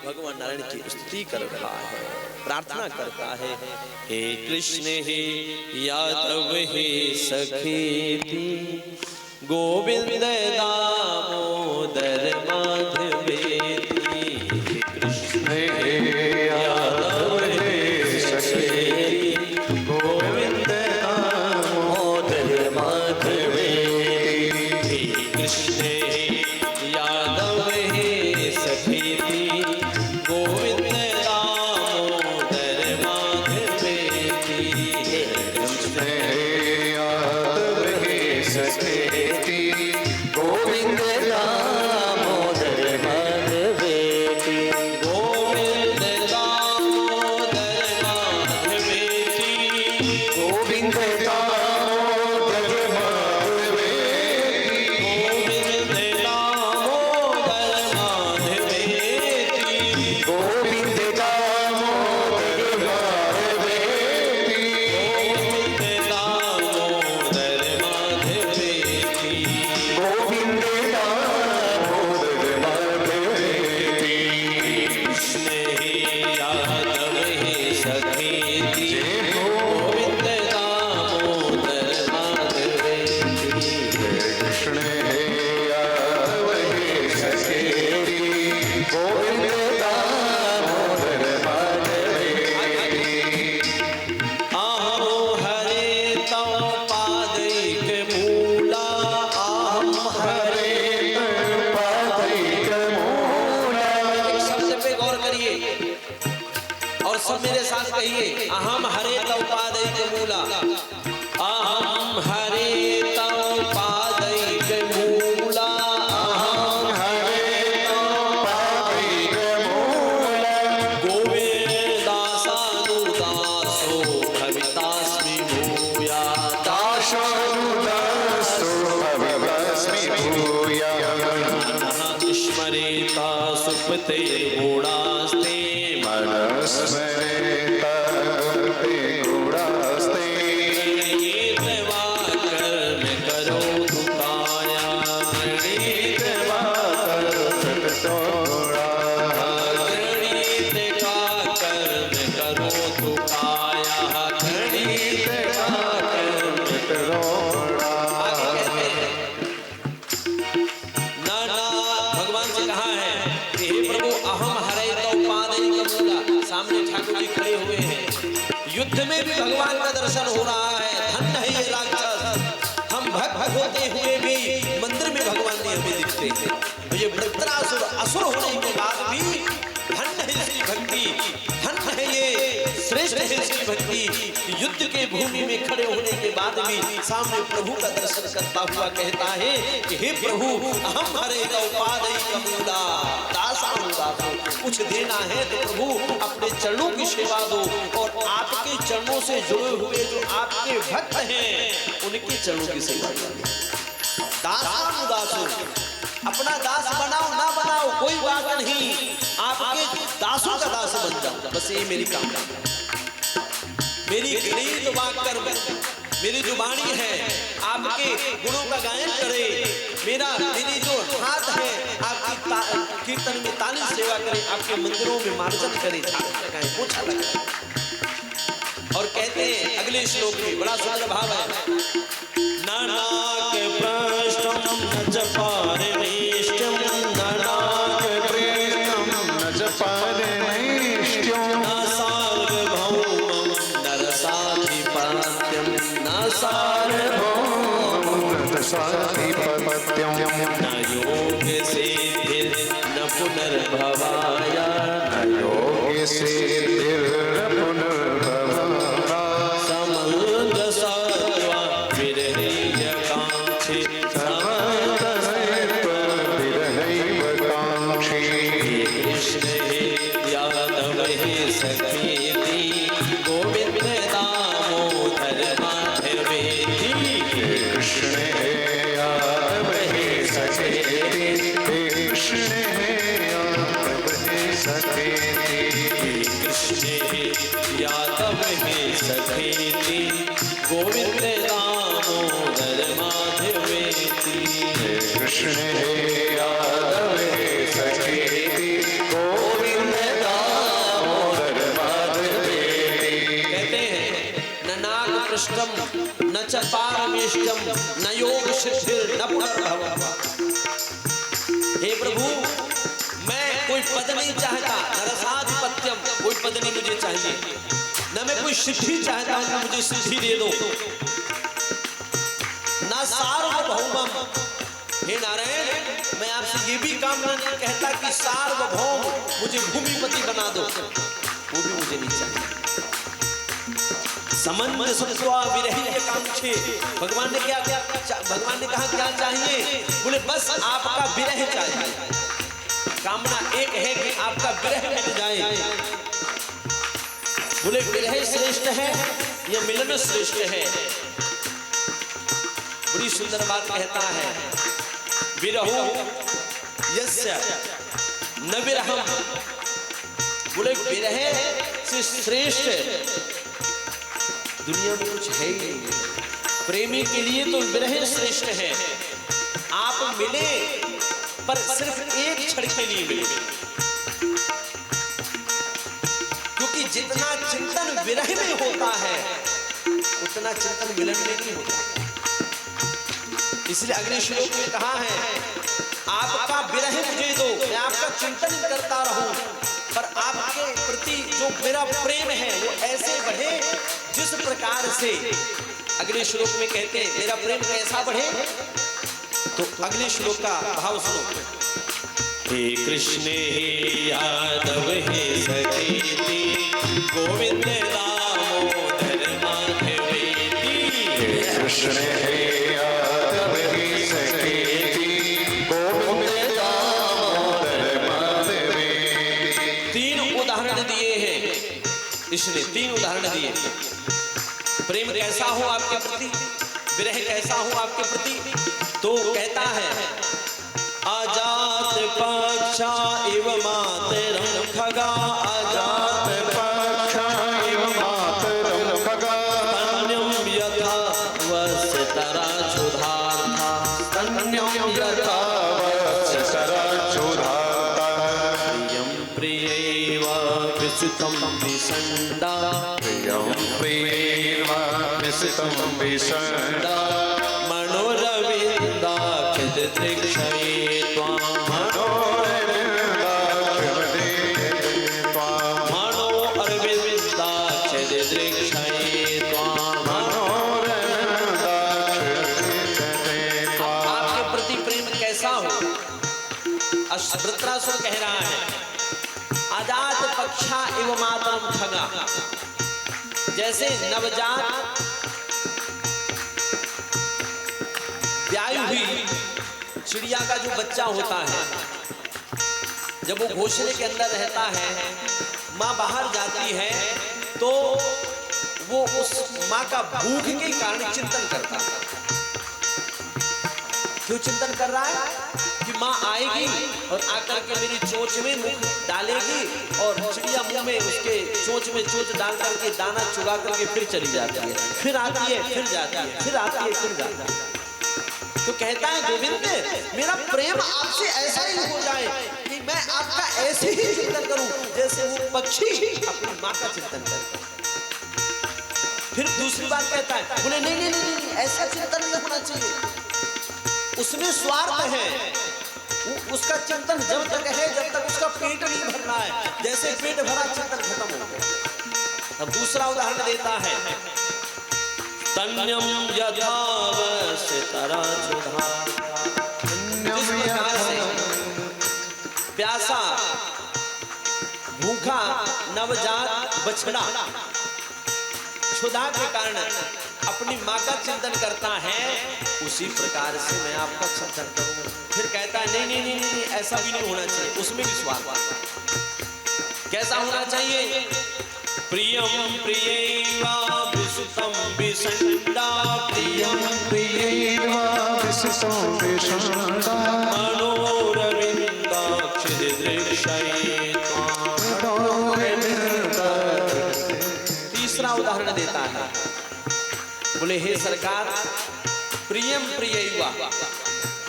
भगवान नारायण की स्तुति कर रहा है, प्रार्थना करता है। हे कृष्ण हे यादव हे सखेति, गोविंद दामोदर माधवेति। कृष्ण हे यादव हे सखेति, गोविंद दामोदर माधवेति। कृष्ण यादव हे सखेति, गोविंद दामोदर माधवेति। कृष्ण यादव हे सखेति, गोविंद दामोदर माधवेति। गोविंद दामोदर माधवेति, गोविंद दामोदर माधवेति, गोविंद दामोदर माधवेति, गोविंद दामोदर माधवेति, गोविंद दामोदर माधवेति, गोविंद दामोदर माधवेति। कृष्ण हे यादव हे सखेति, गोविंद दामोदर माधवेति। कृष्ण हे यादव हे सखेति, गोविंद दामोदर माधवेति। अहं हरे तव पादैक मूला, अहं हरे तव पादैक मूला। एक शब्द पे गौर करिए और सब मेरे साथ कहिए, अहम हरे तव पादैक मूला। अहम हरे तव पादैक मूला, अहम हरे तव पादैक मूला। गोविंदासानुदासो भवितास्मि भूया, दासानुदासो भवितास्मि भूया। मनः स्मरेता सुपते गुणास्ते, मनः स्मरेता सुपते गुणास्ते। गणित वा कर्म करो दुकाया, गणित वा कर्म तोड़ा। गणित का कर्म करो दुकाया, गणित का कर्म तोड़ा। नाना भगवान से कहा है कि हे प्रभु अहम हरे तव पादैक मूला। सामने ठाकुर जी खड़े हुए हैं, युद्ध में भी भगवान का दर्शन हो रहा है। धन्य है ये राक्षस, हम भक्त होते हुए भी मंदिर में भगवान नहीं हमें दिखते। तो ये वृत्रासुर असुर होने के बाद भी धन्य है इसकी भक्ति, धन्य है ये, श्रेष्ठ है इसकी भक्ति। युद्ध के भूमि में खड़े होने के बाद भी सामने प्रभु का दर्शन करता हुआ कहता है कि हे प्रभु अहम हरे तव पादैक मूला, दासानुदासो। कुछ देना है तो प्रभु अपने चरणों की सेवा दो, और आपके चरणों से जुड़े हुए जो आपके भक्त हैं उनके चरणों की सेवा दो। दासानुदासो, अपना दास बनाओ ना बनाओ कोई बात नहीं, आपके दासों का दास बन जाओ, बस ये मेरी कामना। मेरी गीत वाकर मेरी जो वाणी है आपके गुणों का गायन करे, मेरी जो हाथ है आपकी कीर्तन में ताली सेवा करे, आपके मंदिरों में मार्जन करे, पोछा लगाए। और कहते हैं अगले श्लोक में बड़ा सुंदर भाव है, नानाक पृष्ठम न च पारमेष्ठ्यम, नानाक पृष्ठम न च पारमेष्ठ्यम, न सार्वभौमं नरसाधिपत्यं, न सार्वभौमं नरसाधिपत्यं, न योग सिद्धिर् न पुनर्भवाय, न योग सिद्धिर् न पुनर्भवाय। समंग सत्वा विरहैव कांक्षे, समंग सत्वा विरहैव कांक्षे। कृष्ण हे यादव हे सखेति, गोविंद दामोदर माधवेति। कृष्ण हे यादव हे सखेति, कृष्ण हे यादव हे सखेति। कृष्ण हे यादव हे सखेति, गोविंद दामोदर माधवेति। कृष्ण हे यादव हे सखेति, गोविंद कष्टम न च पारमेष्टम न योग सिद्धिर न पुनर्भवः। हे प्रभु, मैं कोई पद नहीं चाहता, न रसाधिपत्यम, कोई पद नहीं मुझे चाहिए, न मैं कोई सिद्धि चाहता हूं, मुझे सिद्धि दे दो, न सार्वभौमम। हे नारायण, मैं आपसे ये भी कामना नहीं कहता कि सार्वभौम मुझे भूमिपति बना दो, वो भी मुझे नहीं चाहिए। समन्वयस्वा विरहित कांक्षे, भगवान ने कहा क्या चाहिए? बोले बस आपका विरह चाहिए। कामना एक है कि आपका विरह मिल जाए। बोले विरह श्रेष्ठ है या मिलन श्रेष्ठ है? बड़ी सुंदर बात कहता है, विरहो यस्य न विरहम। बोले विरह से श्रेष्ठ दुनिया में कुछ है ही नहीं। प्रेमी के लिए तो विरह श्रेष्ठ है। आप मिले पर सिर्फ एक क्षण के लिए मिले, क्योंकि जितना चिंतन विरह में होता है उतना चिंतन मिलन में नहीं होता। इसलिए अगले श्लोक में कहा है, आपका विरह मुझे दो, मैं आपका चिंतन करता रहूं, पर आपके प्रति जो मेरा प्रेम है वो ऐसे बढ़े जिस प्रकार से अगले श्लोक में कहते हैं मेरा प्रेम कैसा बढ़े। तो अगले श्लोक का भाव सुनो। हे कृष्ण हे यादव हे सखेती, गोविंद दामोदर माधवेती। हे कृष्ण हे यादव हे सखेती, गोविंद दामोदर माधवेती। तीन उदाहरण दिए हैं इसने, तीन उदाहरण दिए। प्रेम कैसा हो आपके प्रति, विरह कैसा हो आपके प्रति। तो कहता है, अजात पक्षा इव मातरम खगा, अजात पक्षा इव मातरम खगा, स्तन्यम यथा वत्सतरा क्षुधार्ता, स्तन्यम यथा वत्सतरा क्षुधार्ता। प्रियं प्रियैव विसुतं विसण्डा, प्रियं प्रियैव विसुतं विसण्डा। मनोरविन्दाक्षितदृक्षये त्वां, मनोरविन्दाक्षितदृक्षये त्वां। आपके प्रति प्रेम कैसा हो? वृत्रासुर कह रहा है, अजात पक्षा एव मातरम खगा। जैसे नवजात ब्याई हुई चिड़िया का जो बच्चा होता है, जब वो घोंसले के अंदर रहता है, माँ बाहर जाती है तो वो उस माँ का भूख के कारण चिंतन करता है। क्यों चिंतन कर रहा है? कि माँ आएगी और आकर के मेरी चोंच में मुख डालेगी और चिड़िया मुंह में उसके चोंच में चोंच डाल करके दाना चुरा करके फिर चली जाती है, फिर आती है, फिर जाती है, फिर आती है, फिर जाती है। तो कहता है गोविंद, मेरा प्रेम आपसे ऐसा ही हो जाए कि मैं आपका ऐसे ही चिंतन करूं जैसे वो पक्षी अपनी माँ का चिंतन करे। फिर दूसरी बात कहता है, बोले नहीं नहीं नहीं, ऐसा चिंतन नहीं होना चाहिए, उसमें स्वार्थ है। उसका चिंतन जब तक है जब तक उसका पेट नहीं भर रहा है, जैसे पेट भरा चिंतन खत्म हो गया। अब दूसरा उदाहरण देता है, तन्यम यथा वत्सतरा क्षुधार्ता। जिस प्रकार से प्यासा भूखा नवजात बछड़ा क्षुधा के कारण अपनी माँ का चिंतन करता है, उसी प्रकार से मैं आपका चिंतन करूंगा। फिर कहता है नहीं नहीं नहीं नहीं, ऐसा भी नहीं होना चाहिए, उसमें भी स्वार्थ। कैसा होना चाहिए? प्रियं प्रियैव विसुतं विसण्डा, प्रियं प्रियैव विसुतं विसण्डा। मनोरविन्दाक्षितदृक्षये त्वां। तीसरा उदाहरण देता है, बोले हे सरकार, प्रियं प्रियैव,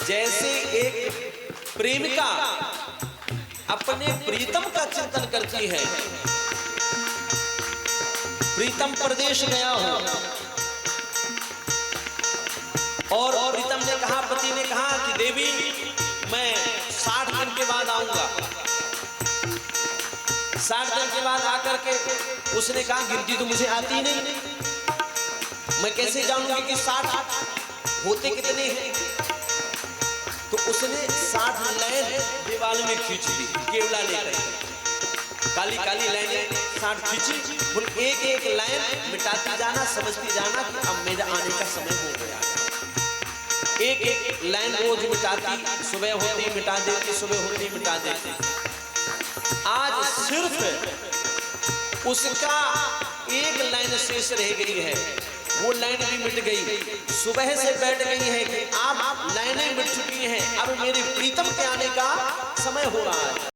जैसे एक प्रेमिका अपने प्रीतम का चिंतन करती है। प्रीतम प्रदेश गया हो, और प्रीतम ने कहा, पति ने कहा कि देवी मैं 60 दिन के बाद आऊंगा। 60 दिन के बाद आकर के उसने कहा गिनती तो मुझे आती नहीं, मैं कैसे जानूंगी कि 60 होते कितने हैं। तो उसने 60 लाइन दीवार में खींच दी, केवला लेकर काली काली लाइनें 60 खींची। फिर एक एक लाइन मिटाती जाना, समझती जाना कि अब मेरे आने का समय हो गया। एक एक लाइन रोज मिटाती, सुबह होती मिटा देती, सुबह होती मिटा देती। आज सिर्फ उसका एक लाइन शेष रह गई है, वो लाइन भी मिट गई। सुबह से बैठ गई है कि अब लाइनें मिट चुकी हैं, अब मेरे प्रीतम के आने का समय हो रहा है।